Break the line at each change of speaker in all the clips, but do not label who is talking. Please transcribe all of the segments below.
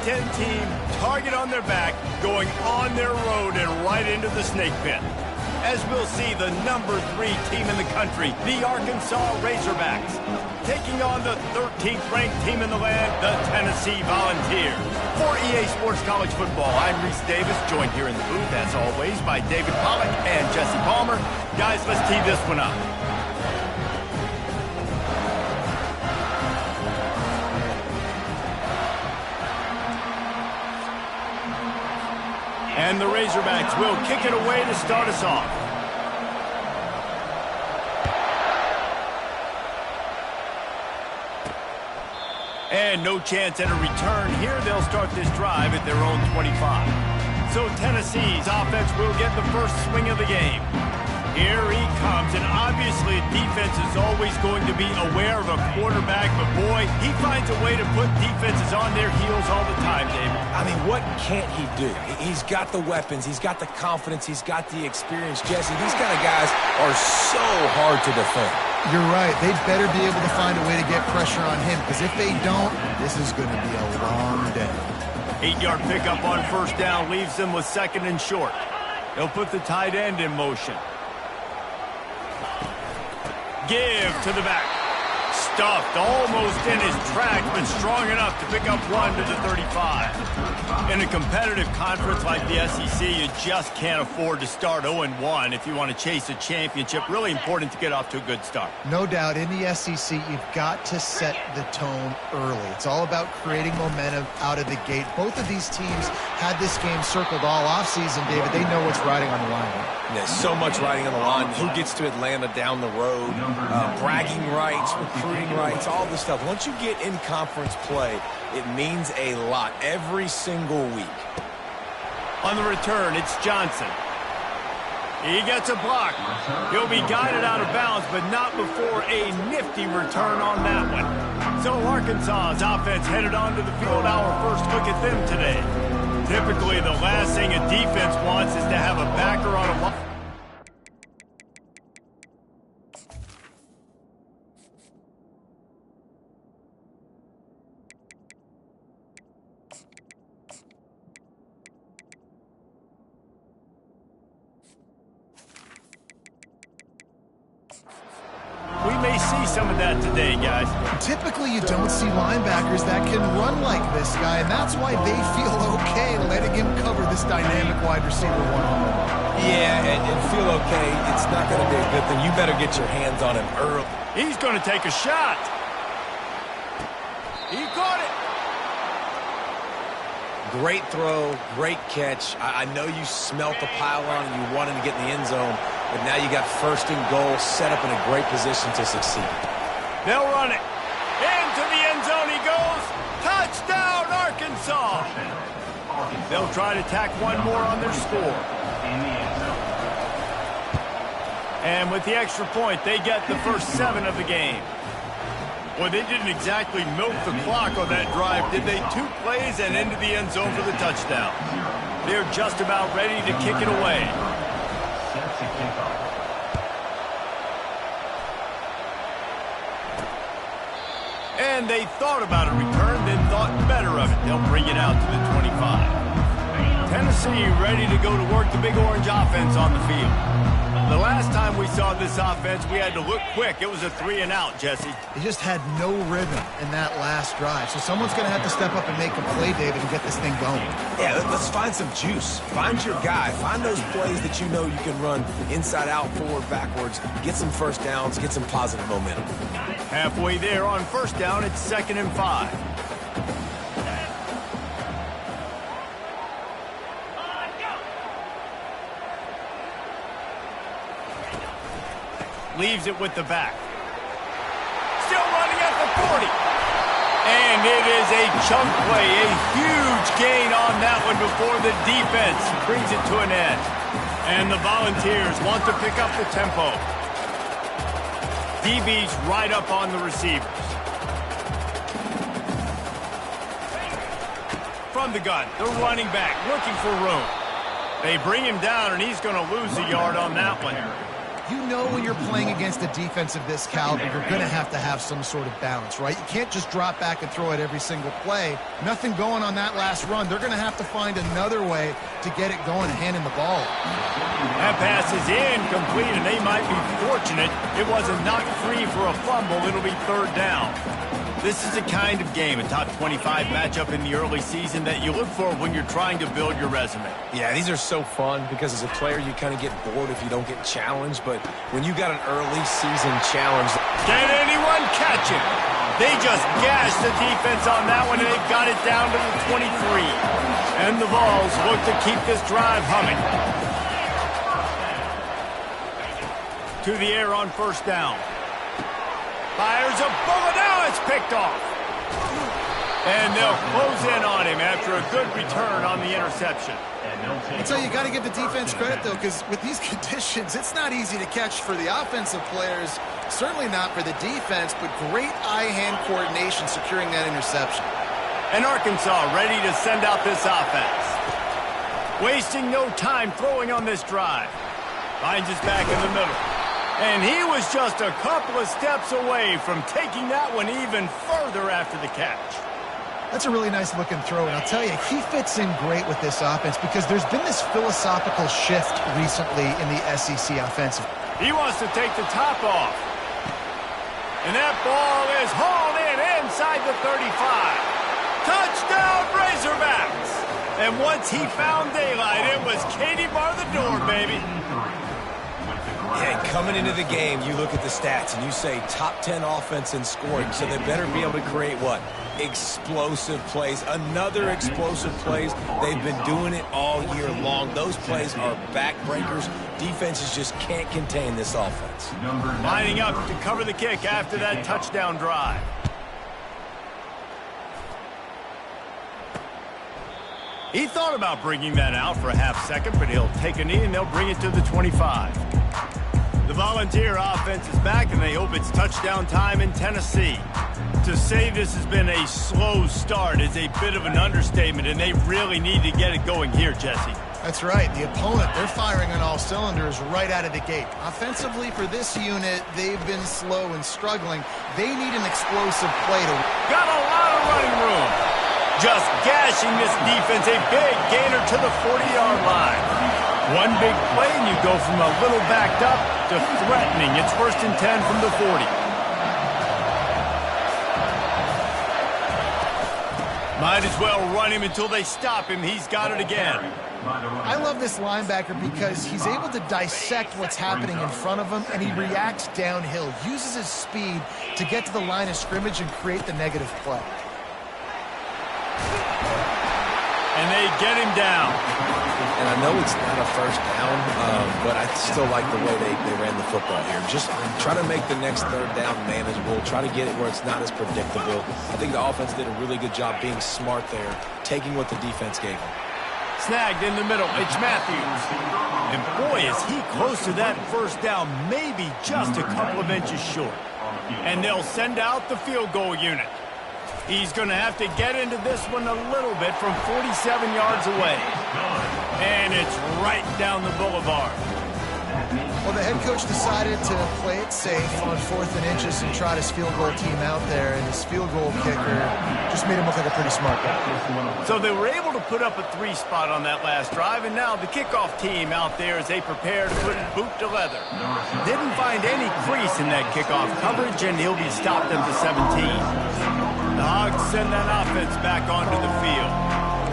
10 team, target on their back, going on their road and right into the snake pit. As we'll see, the number 3 team in the country, the Arkansas Razorbacks, taking on the 13th ranked team in the land, the Tennessee Volunteers. For EA Sports College Football, I'm Reese Davis, joined here in the booth, as always, by David Pollack and Jesse Palmer. Guys, let's tee this one up. And the Razorbacks will kick it away to start us off. And no chance at a return here. They'll start this drive at their own 25. So Tennessee's offense will get the first swing of the game. Here he comes, and obviously defense is always going to be aware of a quarterback, but boy, he finds a way to put defenses on their heels all the time, David.
I mean, what can't he do? He's got the weapons, he's got the confidence, he's got the experience. Jesse, these kind of guys are so hard to defend.
You're right. They'd better be able to find a way to get pressure on him, because if they don't, this is going to be a long day.
8-yard pickup on first down leaves them with 2nd and short. They'll put the tight end in motion. Give to the back. Stuffed almost in his track, but strong enough to pick up 1 to the 35. In a competitive conference like the SEC, you just can't afford to start 0-1 if you want to chase a championship. Really important to get off to a good start.
No doubt, in the SEC, you've got to set the tone early. It's all about creating momentum out of the gate. Both of these teams had this game circled all offseason, David. They know what's riding on the line.
There's so much riding on the line. Who gets to Atlanta down the road? Bragging rights, recruiting rights, all this stuff. Once you get in conference play, it means a lot every single week.
On the return, it's Johnson. He gets a block. He'll be guided out of bounds, but not before a nifty return on that one. So Arkansas's offense headed onto the field. Our first look at them today. Typically, the last thing a defense wants is to have a backer on a line. We may see some of that today, guys.
Typically, you don't see linebackers that can run like this guy, and that's why they feel okay letting him cover this dynamic wide receiver one-on-one.
Yeah, and feel okay. It's not going to be a good thing. You better get your hands on him early.
He's going to take a shot. He caught it.
Great throw, great catch. I know you smelt the pylon and you wanted to get in the end zone, but now you got 1st and goal set up in a great position to succeed.
They'll run it. Into the end zone he goes. Touchdown, Arkansas. They'll try to tack one more on their score. And with the extra point, they get the first 7 of the game. Well, they didn't exactly milk the clock on that drive, did they? 2 plays and into the end zone for the touchdown. They're just about ready to kick it away. And they thought about a return, then thought better of it. They'll bring it out to the 25. Tennessee ready to go to work the Big Orange offense on the field. The last time we saw this offense, we had to look quick. It was a 3-and-out, Jesse.
They just had no rhythm in that last drive. So someone's going to have to step up and make a play, David, and get this thing going.
Yeah, let's find some juice. Find your guy. Find those plays that you know you can run inside out, forward, backwards. Get some first downs. Get some positive momentum.
Halfway there on first down, it's 2nd and 5. Leaves it with the back. Still running at the 40. And it is a chunk play, a huge gain on that one before the defense brings it to an end. And the Volunteers want to pick up the tempo. DB's right up on the receivers. From the gun, the running back looking for room. They bring him down, and he's going to lose a yard on that one.
You know when you're playing against a defense of this caliber, you're going to have some sort of balance, right? You can't just drop back and throw it every single play. Nothing going on that last run. They're going to have to find another way to get it going and handing the ball.
That pass is incomplete, and they might be fortunate it wasn't knocked free for a fumble. It'll be third down. This is the kind of game, a top 25 matchup in the early season, that you look for when you're trying to build your resume.
Yeah, these are so fun because as a player, you kind of get bored if you don't get challenged. But when you got an early season challenge...
Can anyone catch it? They just gashed the defense on that one, and they got it down to the 23. And the Vols look to keep this drive humming. To the air on first down. Fires a bullet. Now it's picked off. And they'll close in on him after a good return on the interception.
I'll tell you, you got to give the defense credit, though, because with these conditions, it's not easy to catch for the offensive players. Certainly not for the defense, but great eye-hand coordination securing that interception.
And Arkansas ready to send out this offense. Wasting no time throwing on this drive. Finds his back in the middle. And he was just a couple of steps away from taking that one even further after the catch.
That's a really nice looking throw, and I'll tell you, he fits in great with this offense because there's been this philosophical shift recently in the SEC offensive.
He wants to take the top off. And that ball is hauled in inside the 35. Touchdown, Razorbacks! And once he found daylight, it was Katie bar the door, baby.
Yeah, coming into the game, you look at the stats and you say top 10 offense in scoring, so they better be able to create what? Explosive plays. Another explosive plays. They've been doing it all year long. Those plays are backbreakers. Defenses just can't contain this offense.
Lining up to cover the kick after that touchdown drive. He thought about bringing that out for a half second, but he'll take a knee and they'll bring it to the 25. The Volunteer offense is back, and they hope it's touchdown time in Tennessee. To say this has been a slow start is a bit of an understatement, and they really need to get it going here, Jesse.
That's right. The opponent, they're firing on all cylinders right out of the gate. Offensively, for this unit, they've been slow and struggling. They need an explosive play to...
Got a lot of running room. Just gashing this defense, a big gainer to the 40-yard line. One big play, and you go from a little backed up to threatening. It's 1st and 10 from the 40. Might as well run him until they stop him. He's got it again.
I love this linebacker because he's able to dissect what's happening in front of him, and he reacts downhill, uses his speed to get to the line of scrimmage and create the negative play.
And they get him down.
And I know it's not a first down, but I still like the way they ran the football here. Just try to make the next third down manageable. Try to get it where it's not as predictable. I think the offense did a really good job being smart there, taking what the defense gave them.
Snagged in the middle. It's Matthews. And boy, is he close to that first down, maybe just a couple of inches short. And they'll send out the field goal unit. He's going to have to get into this one a little bit from 47 yards away. And it's right down the boulevard.
Well, the head coach decided to play it safe on 4th and inches and trot his field goal team out there, and his field goal kicker just made him look like a pretty smart guy.
So they were able to put up a 3 spot on that last drive, and now the kickoff team out there as they prepare to put boot to leather. Didn't find any crease in that kickoff coverage, and he'll be stopped at the 17. The Hogs send that offense back onto the field.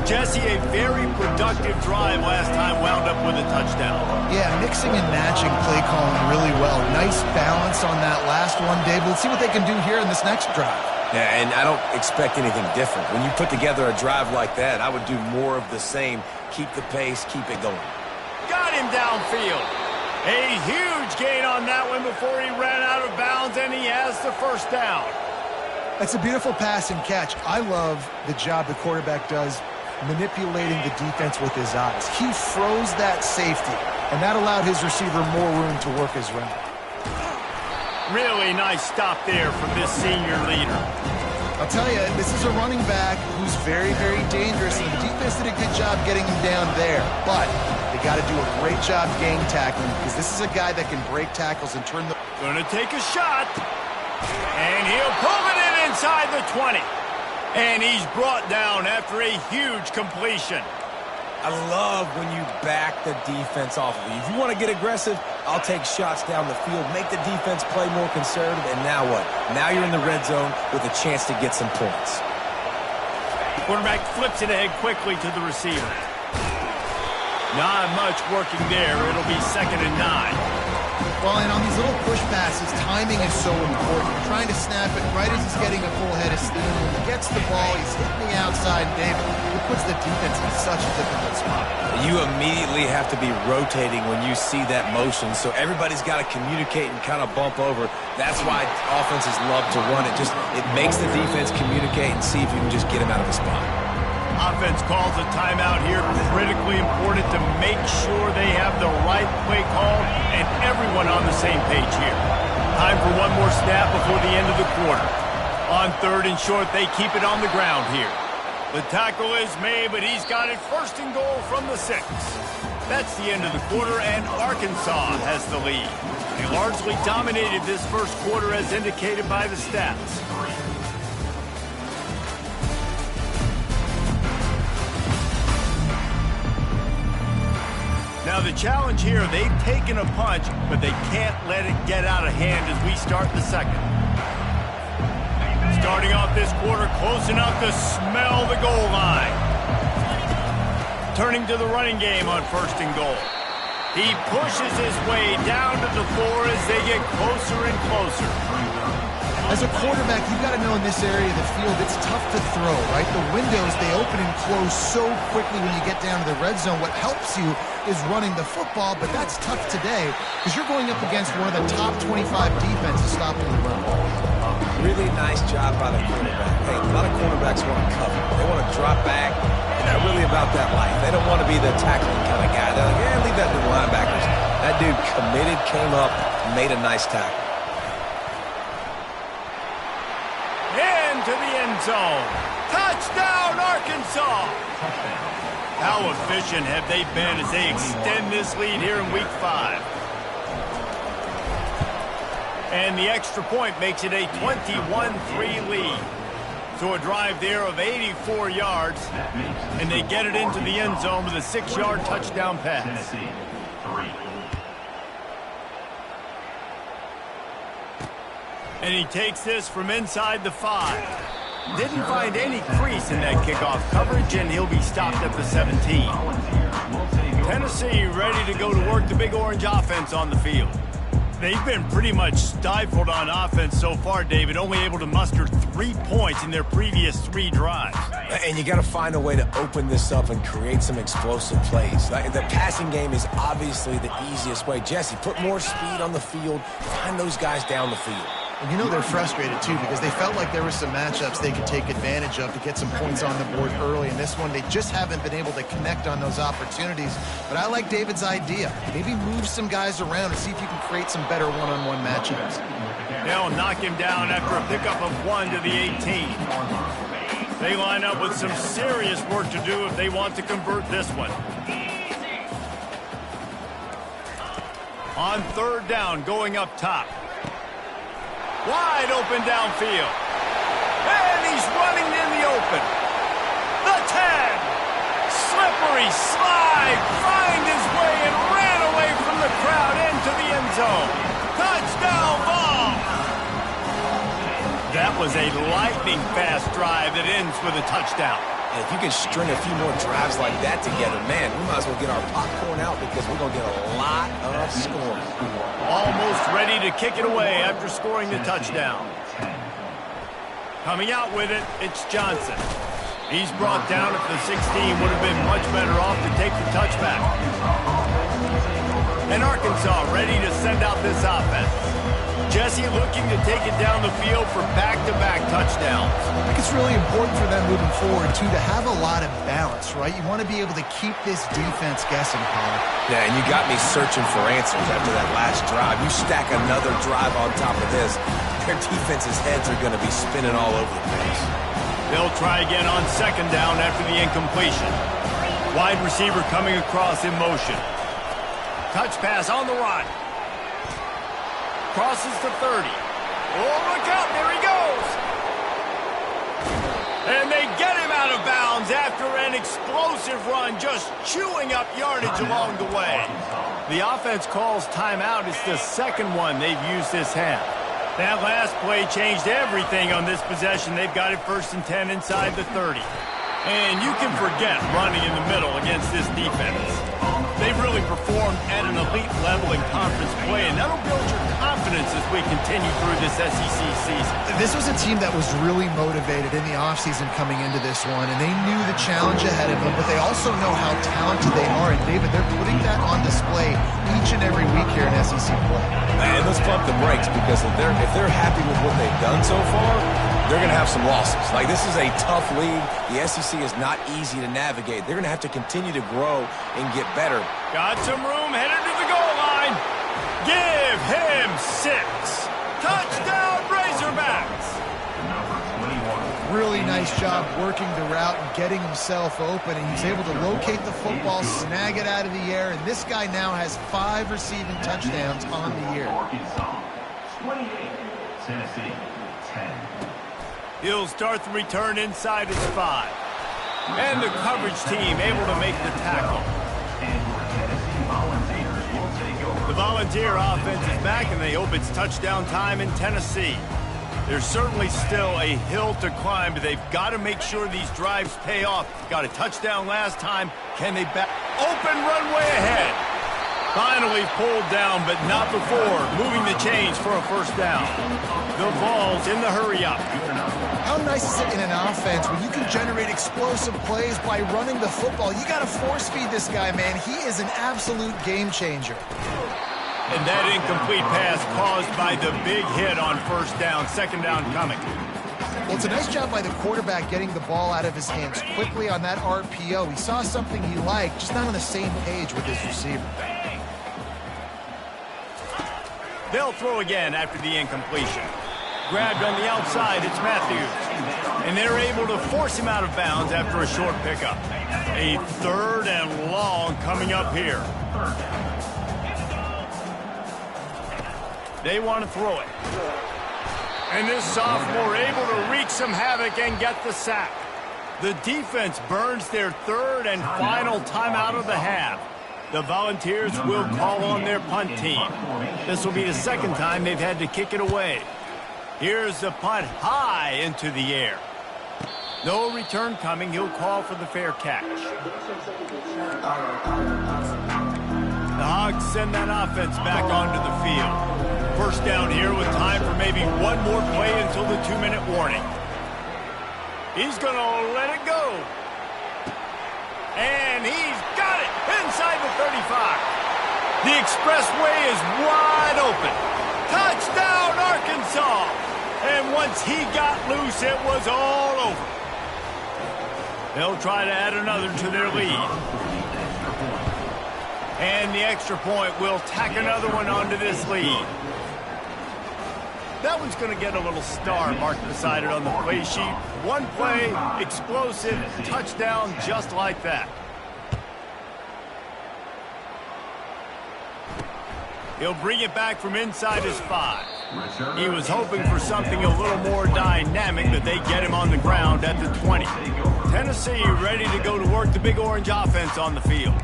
Jesse, a very productive drive last time, wound up with a touchdown.
Yeah, mixing and matching play calling really well. Nice balance on that last one, Dave. Let's see what they can do here in this next drive.
Yeah, and I don't expect anything different. When you put together a drive like that, I would do more of the same. Keep the pace, keep it going.
Got him downfield. A huge gain on that one before he ran out of bounds, and he has the first down.
That's a beautiful pass and catch. I love the job the quarterback does manipulating the defense with his eyes. He froze that safety, and that allowed his receiver more room to work his route.
Really nice stop there from this senior leader.
I'll tell you, this is a running back who's very, very dangerous, and the defense defense did a good job getting him down there, but they got to do a great job gang tackling because this is a guy that can break tackles and turn the...
Gonna take a shot, and he'll pull it in inside the 20. And he's brought down after a huge completion.
I love when you back the defense off of you. If you want to get aggressive, I'll take shots down the field, make the defense play more conservative, and now what? Now you're in the red zone with a chance to get some points.
Quarterback flips it ahead quickly to the receiver. Not much working there. It'll be 2nd and 9.
Well, and on these little push passes, timing is so important. You're trying to snap it right as he's getting a full head of steam. When he gets the ball, he's hitting the outside, David. It puts the defense in such a difficult spot.
You immediately have to be rotating when you see that motion, so everybody's got to communicate and kind of bump over. That's why offenses love to run it. It makes the defense communicate and see if you can just get him out of the spot.
Offense calls a timeout here. Critically important to make sure they have the right play call and everyone on the same page here. Time for one more snap before the end of the quarter. On 3rd and short, they keep it on the ground here. The tackle is made, but he's got it 1st and goal from the 6. That's the end of the quarter, and Arkansas has the lead. They largely dominated this first quarter as indicated by the stats. Now the challenge here, they've taken a punch, but they can't let it get out of hand as we start the 2nd. Starting off this quarter, close enough to smell the goal line. Turning to the running game on 1st and goal. He pushes his way down to the floor as they get closer and closer.
As a quarterback, you've got to know in this area of the field, it's tough to throw, right? The windows, they open and close so quickly when you get down to the red zone. What helps you is running the football, but that's tough today because you're going up against one of the top 25 defenses stopping the run.
Really nice job by the quarterback. Hey, a lot of quarterbacks want to cover. They want to drop back. They're not really about that life. They don't want to be the tackling kind of guy. They're like, yeah, leave that to the linebackers. That dude committed, came up, made a nice tackle.
To the end zone. Touchdown, Arkansas! How efficient have they been as they extend this lead here in Week 5? And the extra point makes it a 21-3 lead. So a drive there of 84 yards, and they get it into the end zone with a 6-yard touchdown pass. And he takes this from inside the 5. Didn't find any crease in that kickoff coverage, and he'll be stopped at the 17. Tennessee ready to go to work, the Big Orange offense on the field. They've been pretty much stifled on offense so far, David, only able to muster 3 points in their previous 3 drives.
And you got to find a way to open this up and create some explosive plays. The passing game is obviously the easiest way. Jesse, put more speed on the field, find those guys down the field.
And you know they're frustrated, too, because they felt like there were some matchups they could take advantage of to get some points on the board early. In this one, they just haven't been able to connect on those opportunities. But I like David's idea. Maybe move some guys around and see if you can create some better one-on-one matchups.
They'll knock him down after a pickup of 1 to the 18. They line up with some serious work to do if they want to convert this one. On 3rd down, going up top. Wide open downfield. And he's running in the open. The 10. Slippery slide. Find his way and ran away from the crowd into the end zone. Touchdown ball. That was a lightning-fast drive that ends with a touchdown.
And if you can string a few more drives like that together, man, we might as well get our popcorn out because we're going to get a lot of scoring.
Almost ready to kick it away after scoring the touchdown. Coming out with it, it's Johnson. He's brought down at the 16, would have been much better off to take the touchback. And Arkansas ready to send out this offense. Jesse looking to take it down the field for back-to-back touchdowns.
I think it's really important for them moving forward, too, to have a lot of balance, right? You want to be able to keep this defense guessing, Paul.
Yeah, and you got me searching for answers after that last drive. You stack another drive on top of this, their defense's heads are going to be spinning all over the place.
They'll try again on second down after the incompletion. Wide receiver coming across in motion. Touch pass on the run. Crosses to 30. Oh, look out, there he goes. And they get him out of bounds after an explosive run, just chewing up yardage along the way. The offense calls timeout. It's the second one they've used this half. That last play changed everything on this possession. They've got it 1st and 10 inside the 30. And you can forget running in the middle against this defense. They've really performed at an elite level in conference play, and that'll build your confidence as we continue through this SEC season.
This was a team that was really motivated in the offseason coming into this one, and they knew the challenge ahead of them, but they also know how talented they are. And, David, they're putting that on display each and every week here in SEC play.
And let's pump the brakes, because if they're happy with what they've done so far, they're going to have some losses. Like, this is a tough league. The SEC is not easy to navigate. They're going to have to continue to grow and get better.
Got some room, headed to the goal line. Give him 6. Touchdown, Razorbacks.
Really nice job working the route and getting himself open, and he's able to locate the football, snag it out of the air, and this guy now has 5 receiving touchdowns on the year.
28, Tennessee, 10.
He'll start the return inside his 5. And the coverage team able to make the tackle. The Volunteer offense is back, and they hope it's touchdown time in Tennessee. There's certainly still a hill to climb, but they've got to make sure these drives pay off. Got a touchdown last time. Can they back? Open runway ahead. Finally pulled down, but not before moving the chains for a 1st down. The Vols in the hurry-up.
How nice is it in an offense when you can generate explosive plays by running the football? You got to force-feed this guy, man. He is an absolute game changer.
And that incomplete pass caused by the big hit on 1st down. 2nd down coming.
Well, it's a nice job by the quarterback getting the ball out of his hands quickly on that RPO. He saw something he liked, just not on the same page with his receiver.
They'll throw again after the incompletion. Grabbed on the outside, it's Matthews. And they're able to force him out of bounds after a short pickup. A 3rd and long coming up here. They want to throw it. And this sophomore able to wreak some havoc and get the sack. The defense burns their 3rd and final timeout of the half. The Volunteers will call on their punt team. This will be the 2nd time they've had to kick it away. Here's the punt high into the air. No return coming. He'll call for the fair catch. The Hogs send that offense back onto the field. 1st down here with time for maybe one more play until the 2-minute warning. He's going to let it go. And he's got it inside the 35. The expressway is wide open. Touchdown, Arkansas. And once he got loose, it was all over. They'll try to add another to their lead. And the extra point will tack another one onto this lead. That one's going to get a little star marked beside it on the play sheet. One play, explosive, touchdown, just like that. He'll bring it back from inside his 5. He was hoping for something a little more dynamic, but they get him on the ground at the 20. Tennessee ready to go to work the Big Orange offense on the field.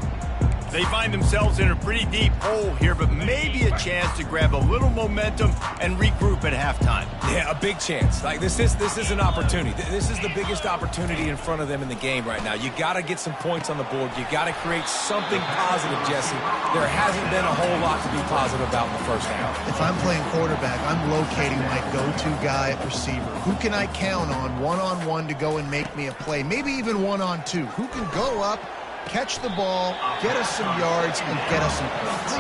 They find themselves in a pretty deep hole here, but maybe a chance to grab a little momentum and regroup at halftime.
Yeah, a big chance. Like, this is an opportunity. This is the biggest opportunity in front of them in the game right now. You got to get some points on the board. You got to create something positive, Jesse. There hasn't been a whole lot to be positive about in the 1st half.
If I'm playing quarterback, I'm locating my go-to guy at receiver. Who can I count on one-on-one to go and make me a play? Maybe even one-on-2. Who can go up, catch the ball, get us some yards, and get us some points?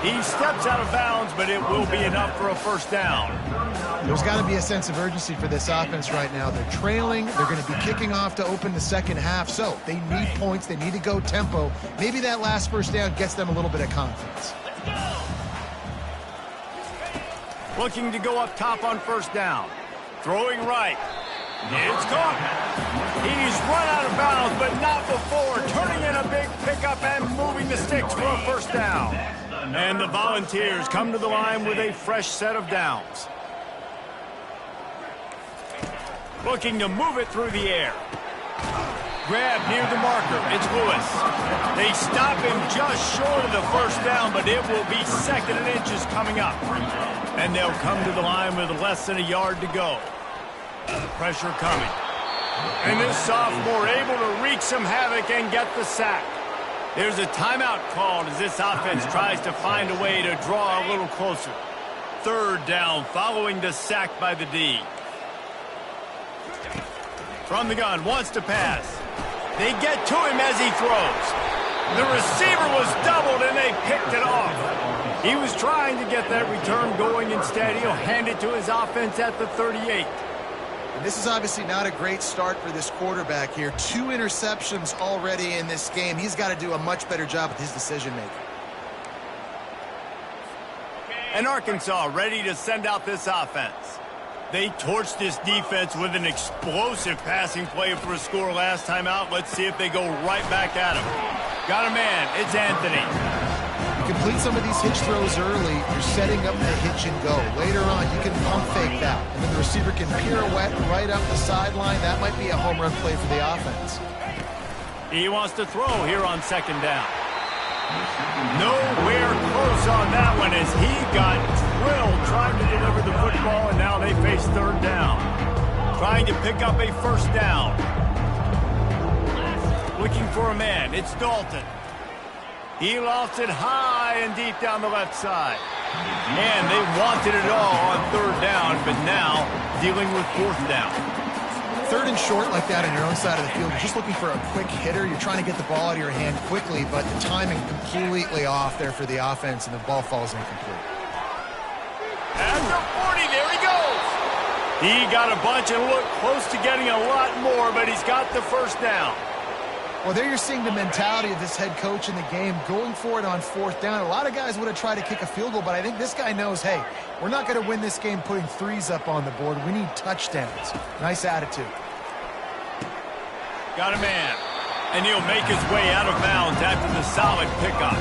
He steps out of bounds, but it will be enough for a 1st down.
There's got to be a sense of urgency for this offense right now. They're trailing. They're going to be kicking off to open the 2nd half, so they need points. They need to go tempo. Maybe that last 1st down gets them a little bit of confidence.
Looking to go up top on 1st down. Throwing right. It's caught. He's run out of bounds, but not before turning in a big pickup and moving the sticks for a first down. And the Volunteers come to the line with a fresh set of downs. Looking to move it through the air. Grab near the marker. It's Lewis. They stop him just short of the first down, but it will be 2nd and inches coming up. And they'll come to the line with less than a yard to go. Pressure coming. And this sophomore able to wreak some havoc and get the sack. There's a timeout called as this offense tries to find a way to draw a little closer. 3rd down following the sack by the D. From the gun, wants to pass. They get to him as he throws. The receiver was doubled and they picked it off. He was trying to get that return going. Instead, he'll hand it to his offense at the 38.
And this is obviously not a great start for this quarterback here. 2 interceptions already in this game. He's got to do a much better job with his decision-making.
And Arkansas ready to send out this offense. They torched this defense with an explosive passing play for a score last time out. Let's see if they go right back at him. Got a man. It's Anthony.
You complete some of these hitch throws early, you're setting up the hitch and go. Later on, you can pump fake that. And then the receiver can pirouette right up the sideline. That might be a home run play for the offense.
He wants to throw here on 2nd down. Nowhere close on that one as he got drilled trying to deliver the football, and now they face 3rd down. Trying to pick up a first down. Looking for a man. It's Dalton. He lofts it high and deep down the left side. And they wanted it all on 3rd down, but now dealing with 4th down.
3rd and short like that on your own side of the field, you're just looking for a quick hitter. You're trying to get the ball out of your hand quickly, but the timing completely off there for the offense, and the ball falls incomplete.
At the 40, there he goes. He got a bunch and looked close to getting a lot more, but he's got the first down.
Well, there you're seeing the mentality of this head coach in the game, going for it on 4th down. A lot of guys would have tried to kick a field goal, but I think this guy knows, hey, we're not going to win this game putting 3s up on the board. We need touchdowns. Nice attitude.
Got a man. And he'll make his way out of bounds after the solid pickup.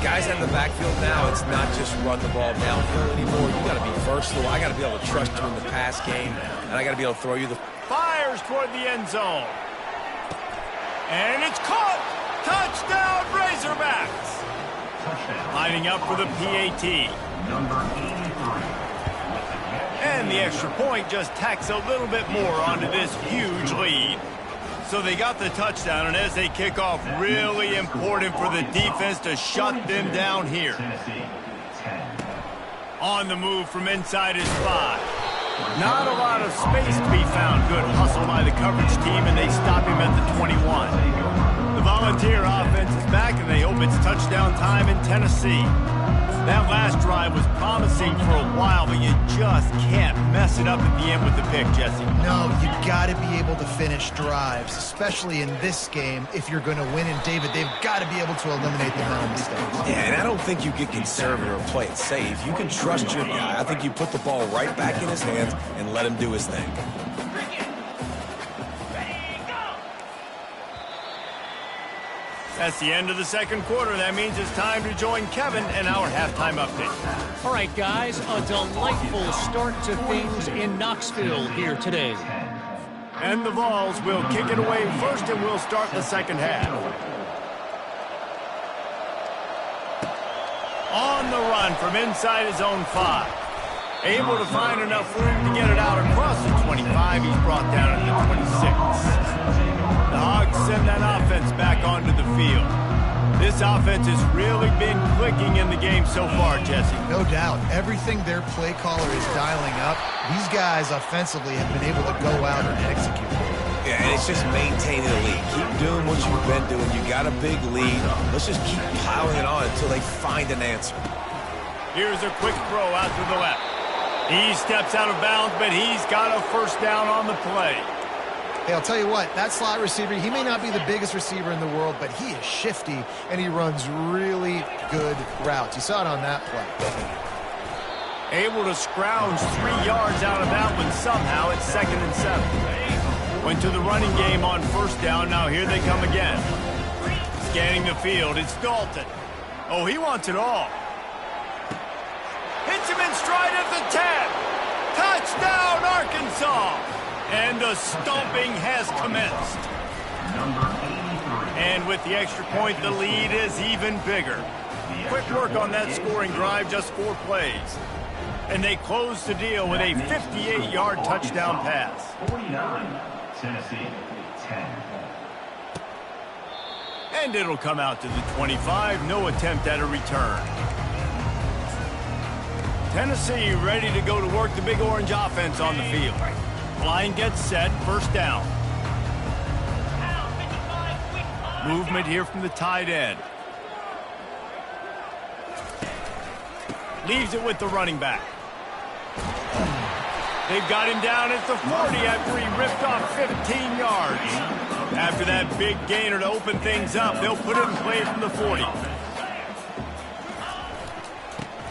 Guys in the backfield now, it's not just run the ball downhill anymore. You got to be versatile. I got to be able to trust you in the pass game, and I got to be able to throw you the...
Fires toward the end zone. And it's caught! Touchdown, Razorbacks!
Touchdown.
Lining up for the PAT.
Number 83.
And the extra point just tacks a little bit more onto this huge lead. So they got the touchdown, and as they kick off, really important for the defense to shut them down here.
Tennessee, 10.
On the move from inside his 5. Not a lot of space to be found. Good hustle by the coverage team, and they stop him at the 21. The Volunteer offense is back, and they hope it's touchdown time in Tennessee. That last drive was promising for a while, but you just can't mess it up at the end with the pick, Jesse.
No, you got to be able to finish drives, especially in this game. If you're going to win, and David, they've got to be able to eliminate the mental mistakes.
Yeah, and I don't think you get conservative or play it safe. You can trust your guy. I think you put the ball right back in his hands and let him do his thing.
That's the end of the 2nd quarter. That means it's time to join Kevin and our halftime update.
All right, guys, a delightful start to things in Knoxville here today.
And the Vols will kick it away first, and we'll start the 2nd half. On the run from inside his own 5. Able to find enough room to get it out across the 25. He's brought down at the 26. The Hogs send that offense back onto the field. This offense has really been clicking in the game so far, Jesse.
No doubt. Everything their play caller is dialing up, these guys offensively have been able to go out and execute.
Yeah, and it's just maintaining the lead. Keep doing what you've been doing. You got a big lead. Let's just keep piling it on until they find an answer.
Here's a quick throw out to the left. He steps out of bounds, but he's got a first down on the play.
Hey, I'll tell you what, that slot receiver, he may not be the biggest receiver in the world, but he is shifty, and he runs really good routes. You saw it on that play.
Able to scrounge 3 yards out of that one somehow. It's 2nd and 7. Went to the running game on first down. Now here they come again. Scanning the field. It's Dalton. Oh, he wants it all. Hits him in stride at the 10. Touchdown, Arkansas. And the stomping has commenced. And with the extra point, the lead is even bigger. Quick work on that scoring drive, just 4 plays. And they close the deal with a 58-yard touchdown pass.
49, Tennessee, 10.
And it'll come out to the 25. No attempt at a return. Tennessee ready to go to work the Big Orange offense on the field. Line gets set, first down. Movement here from the tight end. Leaves it with the running back. They've got him down at the 40 after he ripped off 15 yards. After that big gainer to open things up, they'll put it in play from the 40.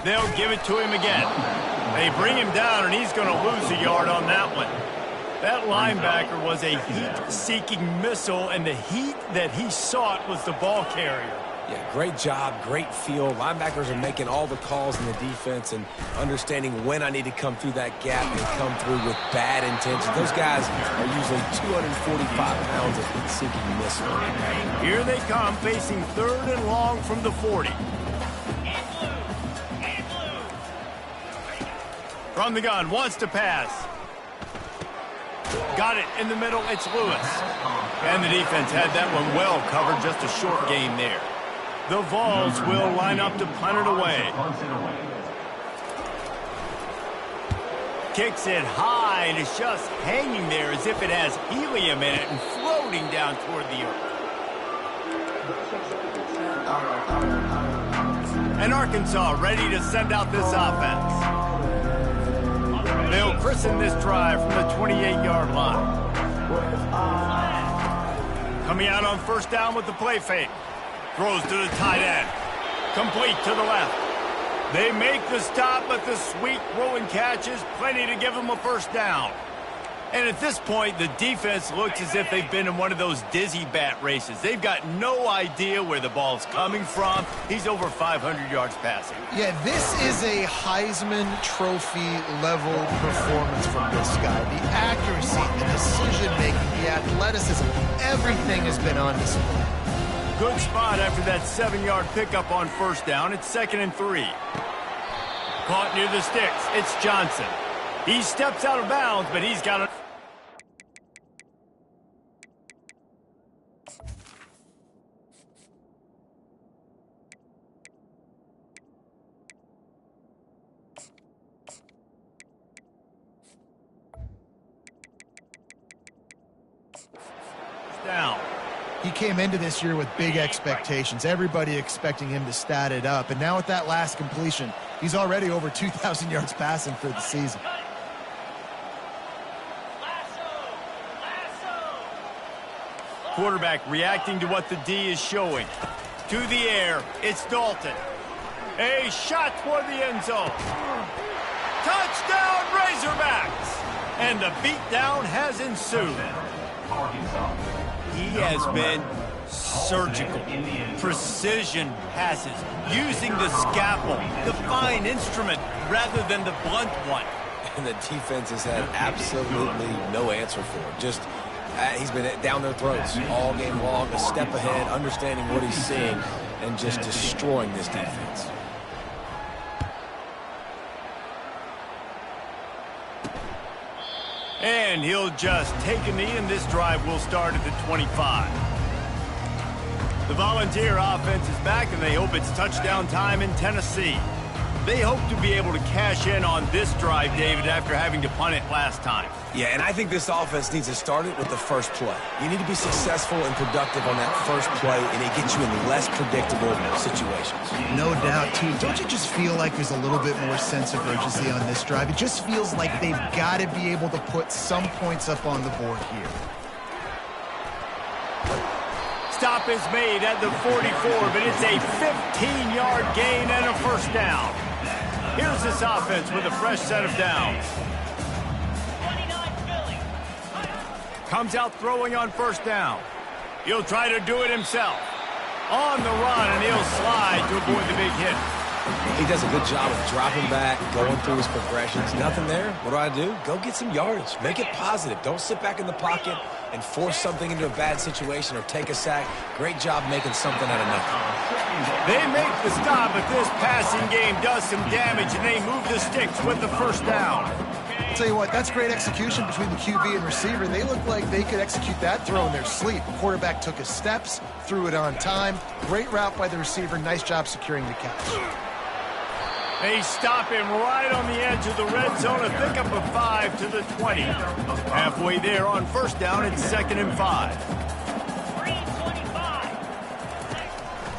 They'll give it to him again. They bring him down, and he's going to lose a yard on that one. That linebacker was a heat-seeking missile, and the heat that he sought was the ball carrier.
Yeah, great job, great feel. Linebackers are making all the calls in the defense and understanding when I need to come through that gap and come through with bad intentions. Those guys are usually 245 pounds of heat-seeking missile.
Here they come, facing 3rd and long from the 40. From the gun, wants to pass. Got it in the middle, it's Lewis. And the defense had that one well covered, just a short game there. The Vols will line up to punt it away. Kicks it high, and it's just hanging there as if it has helium in it and floating down toward the earth. And Arkansas ready to send out this offense. They'll christen this drive from the 28-yard line. Coming out on first down with the play fake. Throws to the tight end. Complete to the left. They make the stop, but the sweet throw and catch is plenty to give them a first down. And at this point, the defense looks as if they've been in one of those dizzy bat races. They've got no idea where the ball's coming from. He's over 500 yards passing.
Yeah, this is a Heisman Trophy level performance from this guy. The accuracy, the decision-making, the athleticism, everything has been on display.
Good spot after that 7-yard pickup on first down. It's 2nd and 3. Caught near the sticks. It's Johnson. He steps out of bounds, but he's got a... down.
He came into this year with big expectations. Everybody expecting him to stat it up. And now with that last completion, he's already over 2,000 yards passing for the season.
Quarterback reacting to what the D is showing. To the air, it's Dalton. A shot toward the end zone. Touchdown, Razorbacks! And the beatdown has ensued. He has been surgical, precision passes, using the scalpel, the fine instrument, rather than the blunt one.
And the defense has had absolutely no answer for it. Just, he's been down their throats all game long, a step ahead, understanding what he's seeing, and just destroying this defense.
And he'll just take a knee, and this drive will start at the 25. The Volunteer offense is back, and they hope it's touchdown time in Tennessee. They hope to be able to cash in on this drive, David, after having to punt it last time.
Yeah, and I think this offense needs to start it with the first play. You need to be successful and productive on that first play, and it gets you in less predictable situations.
No doubt, too. Don't you just feel like there's a little bit more sense of urgency on this drive? It just feels like they've got to be able to put some points up on the board here.
Stop is made at the 44, but it's a 15-yard gain and a first down. Here's this offense with a fresh set of downs. Comes out throwing on first down. He'll try to do it himself. On the run, and he'll slide to avoid the big hit.
He does a good job of dropping back, going through his progressions. Nothing there. What do? Go get some yardage. Make it positive. Don't sit back in the pocket and force something into a bad situation or take a sack. Great job making something out of nothing.
They make the stop, but this passing game does some damage, and they move the sticks with the first down.
I'll tell you what, that's great execution between the QB and receiver. They look like they could execute that throw in their sleep. The quarterback took his steps, threw it on time. Great route by the receiver. Nice job securing the catch.
They stop him right on the edge of the red zone. A pickup of 5 to the 20. Halfway there on first down, it's 2nd and 5.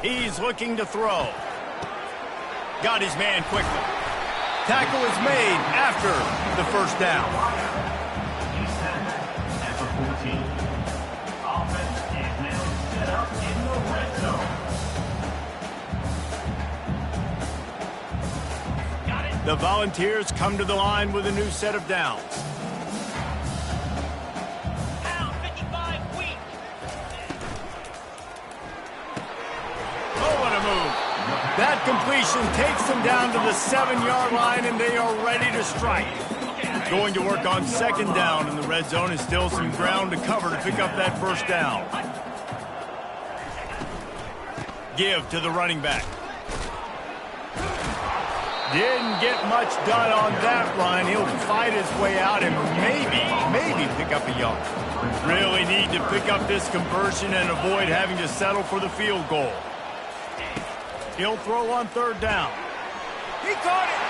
He's looking to throw. Got his man quickly. Tackle is made after the first down.
He's set at the 14. Offense is now set up in the red zone.
The Volunteers come to the line with a new set of downs. Oh, what a move. That completion takes them down to the 7-yard line, and they are ready to strike. Going to work on 2nd down in the red zone, and still some ground to cover to pick up that first down. Give to the running back. Didn't get much done on that run. He'll fight his way out and maybe pick up a yard. Really need to pick up this conversion and avoid having to settle for the field goal. He'll throw on 3rd down. He caught it,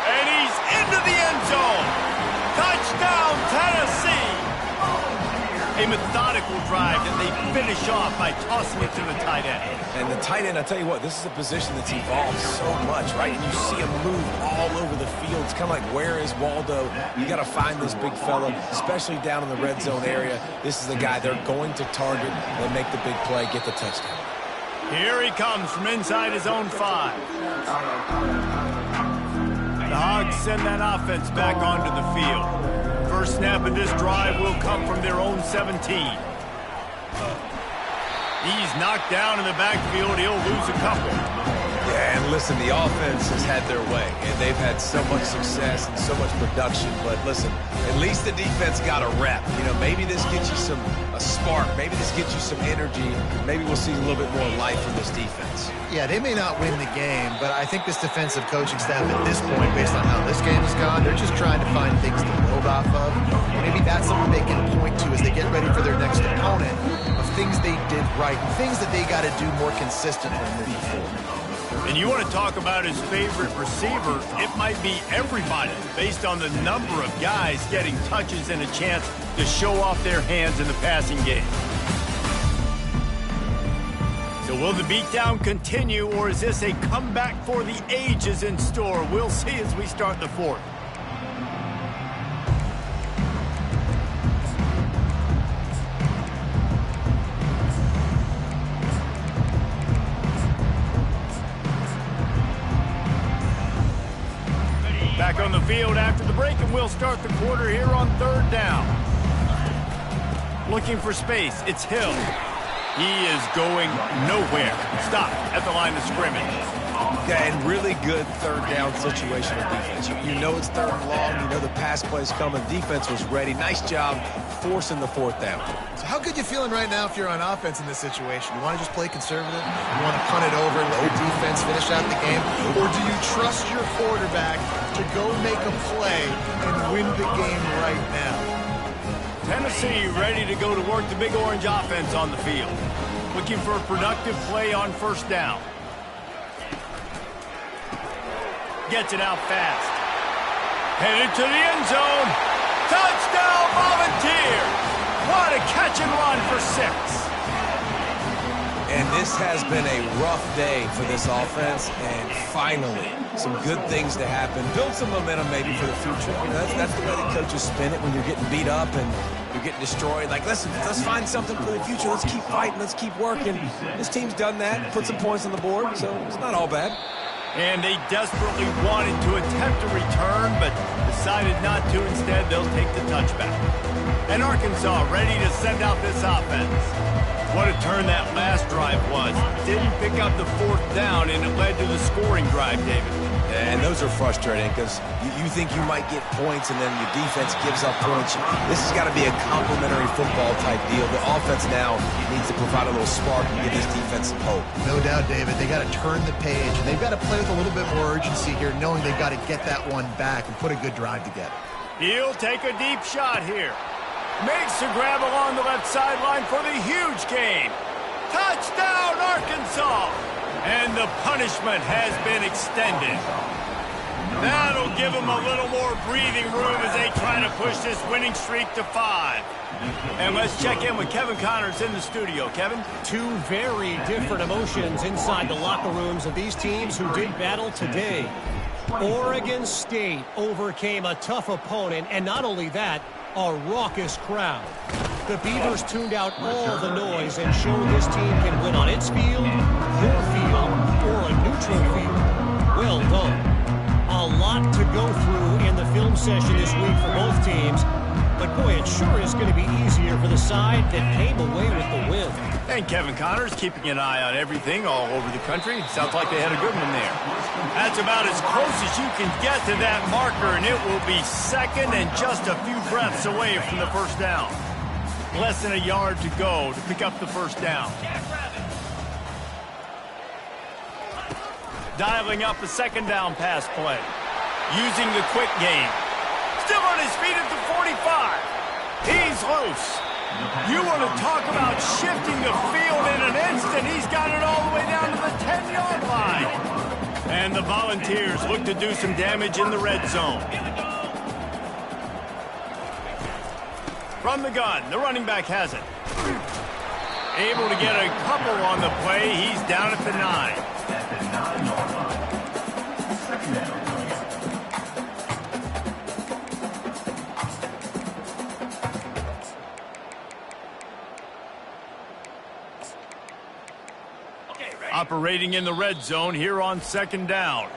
and he's into the end zone. Touchdown, Tennessee. A methodical drive that they finish off by tossing it to the tight end.
And the tight end, I'll tell you what, this is a position that's evolved so much, right? And you see him move all over the field. It's kind of like, where is Waldo? You got to find this big fella, especially down in the red zone area. This is the guy they're going to target. They'll make the big play, get the touchdown.
Here he comes from inside his own 5. The Hogs send that offense back onto the field. First snap of this drive will come from their own 17. He's knocked down in the backfield. He'll lose a couple.
Yeah, and listen, the offense has had their way, and they've had so much success and so much production. But listen, at least the defense got a rep. You know, maybe this gets you a spark. Maybe this gets you some energy. Maybe we'll see a little bit more life from this defense.
Yeah, they may not win the game, but I think this defensive coaching staff at this point, based on how this game has gone, they're just trying to find things to build off of. Maybe that's something they can point to as they get ready for their next opponent, of things they did right and things that they got to do more consistently moving forward.
And you want to talk about his favorite receiver, it might be everybody based on the number of guys getting touches and a chance to show off their hands in the passing game. So will the beatdown continue, or is this a comeback for the ages in store? We'll see as we start the 4th. Back on the field after the break, and we'll start the quarter here on 3rd down. Looking for space, it's Hill. He is going nowhere. Stop at the line of scrimmage.
Yeah, and really good 3rd down situational defense. You know it's 3rd and long. You know the pass play's coming. Defense was ready. Nice job forcing the 4th down.
So how good you feeling right now if you're on offense in this situation? You want to just play conservative? You want to punt it over, let your defense finish out the game? Or do you trust your quarterback to go make a play and win the game right now?
Tennessee ready to go to work the Big Orange offense on the field. Looking for a productive play on 1st down. Gets it out fast. Headed to the end zone. Touchdown, Volunteers! What a catch and run for 6.
And this has been a rough day for this offense, and finally, some good things to happen. Build some momentum maybe for the future. You know, that's the way the coaches spin it when you're getting beat up and you're getting destroyed. Like, listen, let's find something for the future. Let's keep fighting. Let's keep working. This team's done that, put some points on the board, so it's not all bad.
And they desperately wanted to attempt a return, but decided not to. Instead, they'll take the touchback. And Arkansas ready to send out this offense. What a turn that last drive was. Didn't pick up the 4th down, and it led to the scoring drive, David.
And those are frustrating because you think you might get points and then your defense gives up points. This has got to be a complementary football type deal. The offense now needs to provide a little spark and give this defense some hope.
No doubt, David. They got to turn the page, and they've got to play with a little bit more urgency here, knowing they've got to get that one back and put a good drive together.
He'll take a deep shot here. Makes the grab along the left sideline for the huge gain. Touchdown, Arkansas! And the punishment has been extended. That'll give them a little more breathing room as they try to push this winning streak to 5. And let's check in with Kevin Connors in the studio. Kevin?
Two very different emotions inside the locker rooms of these teams who did battle today. Oregon State overcame a tough opponent, and not only that, a raucous crowd. The Beavers tuned out all the noise and showed this team can win on its field, your field, or a neutral field. Well done. A lot to go through in the film session this week for both teams, but boy, it sure is going to be easier for the side that came away with the win.
And Kevin Connors keeping an eye on everything all over the country. Sounds like they had a good one there. That's about as close as you can get to that marker, and it will be second and just a few breaths away from the first down. Less than a yard to go to pick up the first down. Dialing up a second down pass play. Using the quick game. Still on his feet at the 45. He's loose. You want to talk about shifting the field in an instant. He's got it all the way down to the 10-yard line. And the Volunteers look to do some damage in the red zone. From the gun, the running back has it. Able to get a couple on the play. He's down at the 9. Operating in the red zone here on second down.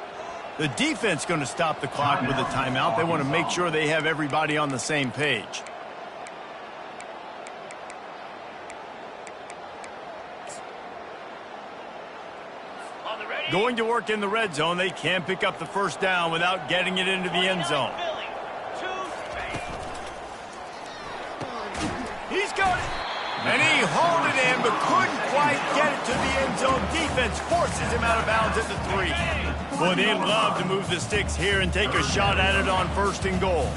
The defense going to stop the clock with a timeout. They want to make sure they have everybody on the same page. Going to work in the red zone. They can't pick up the first down without getting it into the end zone. He's got it. And he hauled it in, but couldn't quite get it to the end zone. Defense forces him out of bounds at the 3. Boy, they'd love to move the sticks here and take a shot at it on first and goal.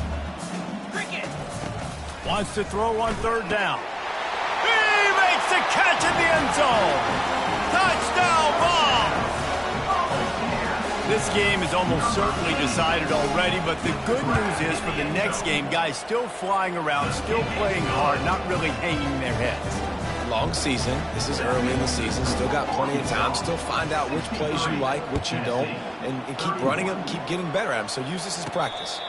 Wants to throw on third down. He makes the catch in the end zone. Touchdown ball. This game is almost certainly decided already, but the good news is for the next game, guys still flying around, still playing hard, not really hanging their heads.
Long season. This is early in the season. Still got plenty of time. Still find out which plays you like, which you don't, and keep running them, keep getting better at them. So use this as practice.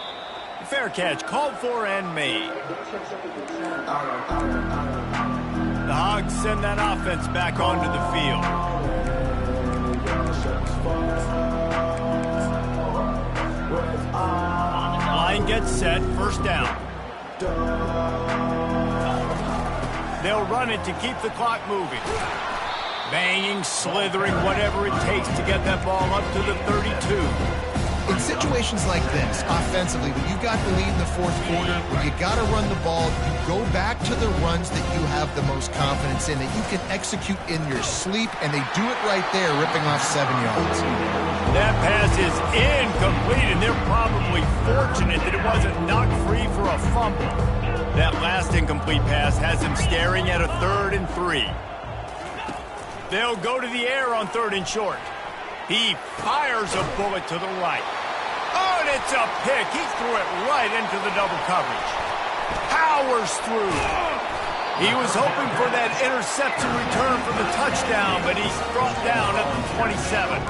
Fair catch, called for and made. The Hogs send that offense back onto the field. Line gets set, first down. They'll run it to keep the clock moving. Banging, slithering, whatever it takes to get that ball up to the 32.
In situations like this, offensively, when you've got the lead in the fourth quarter, when you got to run the ball, you go back to the runs that you have the most confidence in, that you can execute in your sleep, and they do it right there, ripping off 7 yards.
That pass is incomplete, and they're probably fortunate that it wasn't knocked free for a fumble. That last incomplete pass has him staring at a 3rd and 3. They'll go to the air on 3rd and short. He fires a bullet to the right. Oh, and it's a pick. He threw it right into the double coverage. Powers through. He was hoping for that interception return for the touchdown, but he's brought down at the 27.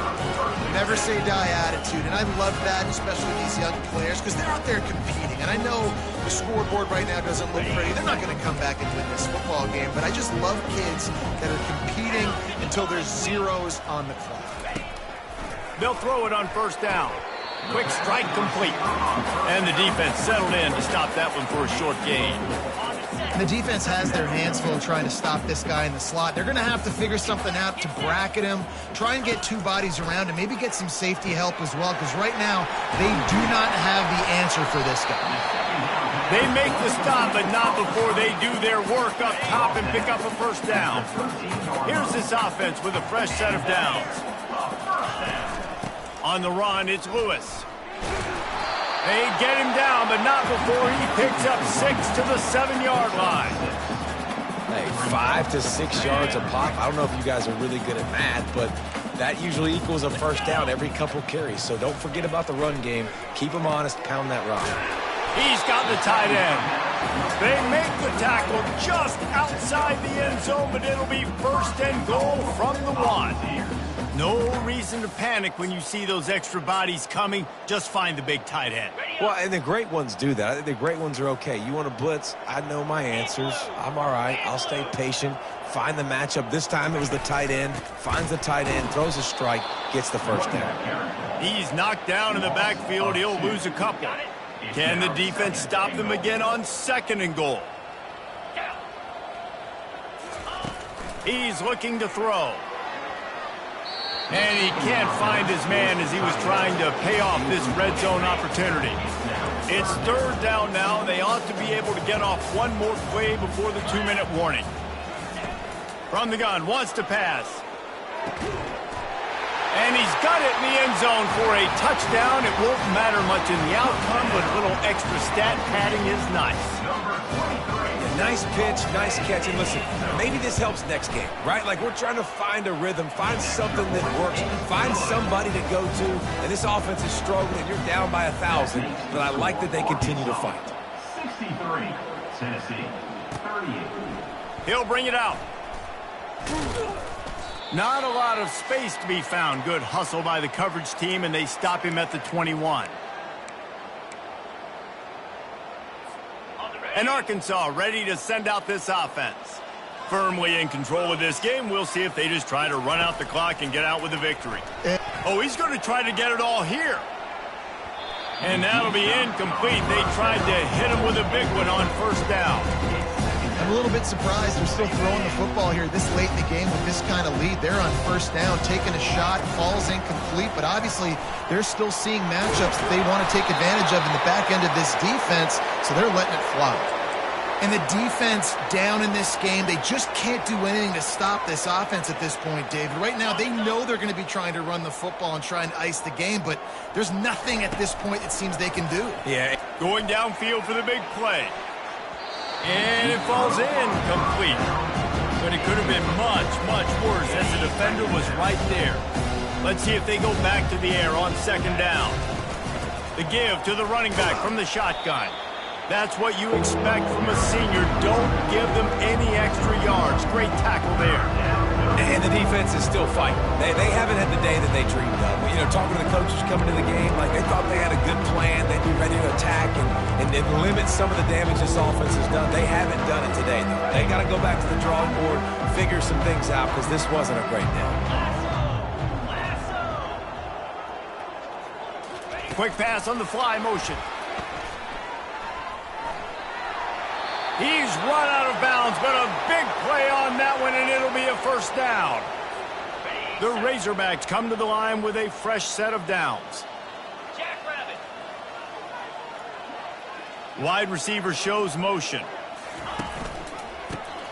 Never say die attitude, and I love that, especially with these young players, because they're out there competing. And I know the scoreboard right now doesn't look pretty. They're not going to come back and win this football game, but I just love kids that are competing until there's zeros on the clock.
They'll throw it on first down. Quick strike complete. And the defense settled in to stop that one for a short gain.
And the defense has their hands full trying to stop this guy in the slot. They're going to have to figure something out to bracket him, try and get two bodies around him, maybe get some safety help as well, because right now they do not have the answer for this guy.
They make the stop, but not before they do their work up top and pick up a first down. Here's this offense with a fresh set of downs. On the run, it's Lewis. They get him down, but not before he picks up 6 to the 7-yard line.
Hey, 5 to 6 yards a pop. I don't know if you guys are really good at math, but that usually equals a first down every couple carries. So don't forget about the run game. Keep them honest, pound that rock.
He's got the tight end. They make the tackle just outside the end zone, but it'll be first and goal from the 1. No reason to panic when you see those extra bodies coming. Just find the big tight end.
Well, and the great ones do that. I think the great ones are okay. You want to blitz? I know my answers. I'm all right. I'll stay patient. Find the matchup. This time it was the tight end. Finds the tight end, throws a strike, gets the first down.
He's knocked down in the backfield. He'll lose a couple. Can the defense stop them again on 2nd and goal? He's looking to throw. And he can't find his man as he was trying to pay off this red zone opportunity. It's 3rd down now. They ought to be able to get off one more play before the 2-minute warning. From the gun, wants to pass. And he's got it in the end zone for a touchdown. It won't matter much in the outcome, but a little extra stat padding is nice.
Nice pitch, nice catch, and listen, maybe this helps next game, right? Like, we're trying to find a rhythm, find something that works, find somebody to go to, and this offense is struggling. You're down by 1,000, but I like that they continue to fight.
63, Tennessee, 38.
He'll bring it out. Not a lot of space to be found. Good hustle by the coverage team, and they stop him at the 21. And Arkansas ready to send out this offense. Firmly in control of this game. We'll see if they just try to run out the clock and get out with a victory. Oh, he's going to try to get it all here. And that'll be incomplete. They tried to hit him with a big one on first down.
I'm a little bit surprised they're still throwing the football here this late in the game with this kind of lead. They're on first down, taking a shot, falls incomplete, but obviously they're still seeing matchups that they want to take advantage of in the back end of this defense, so they're letting it fly. And the defense down in this game, they just can't do anything to stop this offense at this point, David. Right now, they know they're going to be trying to run the football and try and ice the game, but there's nothing at this point it seems they can do.
Yeah, going downfield for the big play. And it falls in complete. But it could have been much, much worse as the defender was right there. Let's see if they go back to the air on 2nd down. The give to the running back from the shotgun. That's what you expect from a senior. Don't give them any extra yards. Great tackle there.
And the defense is still fighting. They haven't had the day that they dreamed of. You know, talking to the coaches coming to the game, like they thought they had a good plan. They'd be ready to attack and limit some of the damage this offense has done. They haven't done it today, though. They got to go back to the drawing board, figure some things out, because this wasn't a great day.
Quick pass on the fly motion. He's run out of bounds, but a big play on that one, and it'll be a first down. The Razorbacks come to the line with a fresh set of downs. Wide receiver shows motion.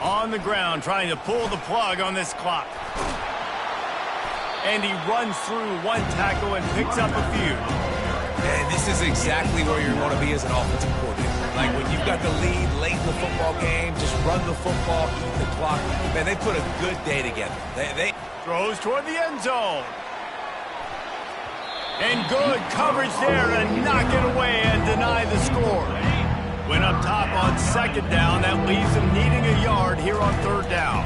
On the ground, trying to pull the plug on this clock. And he runs through one tackle and picks up a few.
And this is exactly where you want to be as an offensive coordinator. Like when you've got the lead late in the football game, just run the football, eat the clock. Man, they put a good day together. They
throws toward the end zone. And good coverage there to knock it away and deny the score. Went up top on 2nd down. That leaves them needing a yard here on 3rd down.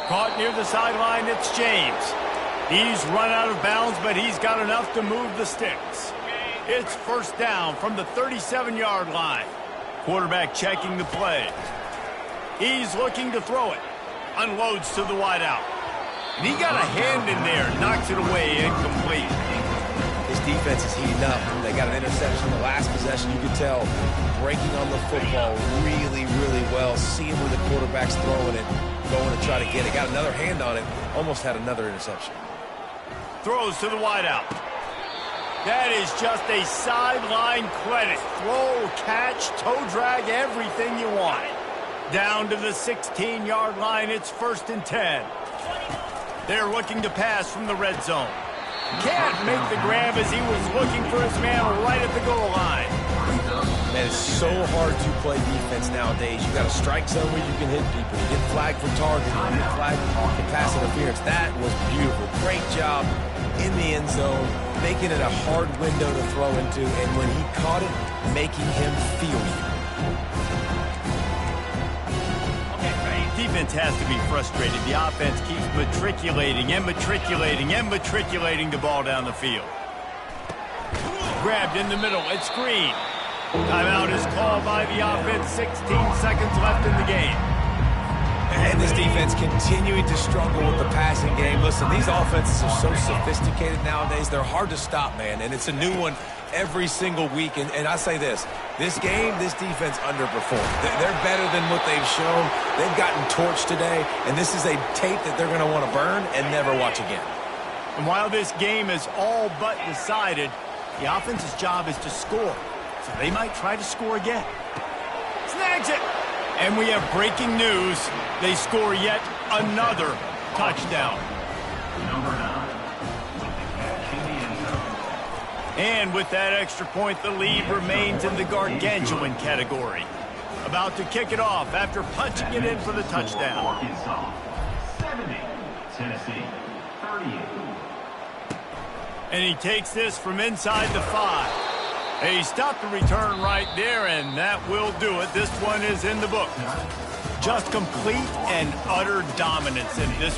Caught near the sideline, it's James. He's run out of bounds, but he's got enough to move the sticks. It's first down from the 37-yard line. Quarterback checking the play. He's looking to throw it. Unloads to the wideout. And he got a hand in there, knocks it away, incomplete.
His defense is heating up. They got an interception the last possession. You could tell breaking on the football really, really well, seeing where the quarterback's throwing it, going to try to get it. Got another hand on it, almost had another interception.
Throws to the wideout. That is just a sideline credit. Throw, catch, toe drag, everything you want. Down to the 16-yard line, it's 1st and 10. They're looking to pass from the red zone. Can't make the grab as he was looking for his man right at the goal line.
Man, it's so hard to play defense nowadays. You got a strike zone where you can hit people. You get flagged for targeting. You get flagged for pass interference. That was beautiful. Great job in the end zone, making it a hard window to throw into, and when he caught it, making him feel you.
Defense has to be frustrated. The offense keeps matriculating and matriculating and matriculating the ball down the field. Grabbed in the middle. It's Green. Timeout is called by the offense. 16 seconds left in the game.
And this defense continuing to struggle with the passing game. Listen, these offenses are so sophisticated nowadays. They're hard to stop, man. And it's a new one every single week. And I say this game, this defense underperformed. They're better than what they've shown. They've gotten torched today. And this is a tape that they're going to want to burn and never watch again.
And while this game is all but decided, the offense's job is to score. So they might try to score again. Snags it. And we have breaking news. They score yet another touchdown.
Number 9, with the catch in the end zone.
And with that extra point, the lead remains in the gargantuan category. About to kick it off after punching it in for the touchdown.
Arkansas 70, Tennessee 38.
And he takes this from inside the 5. He stopped the return right there, and that will do it. This one is in the book. Just complete and utter dominance in this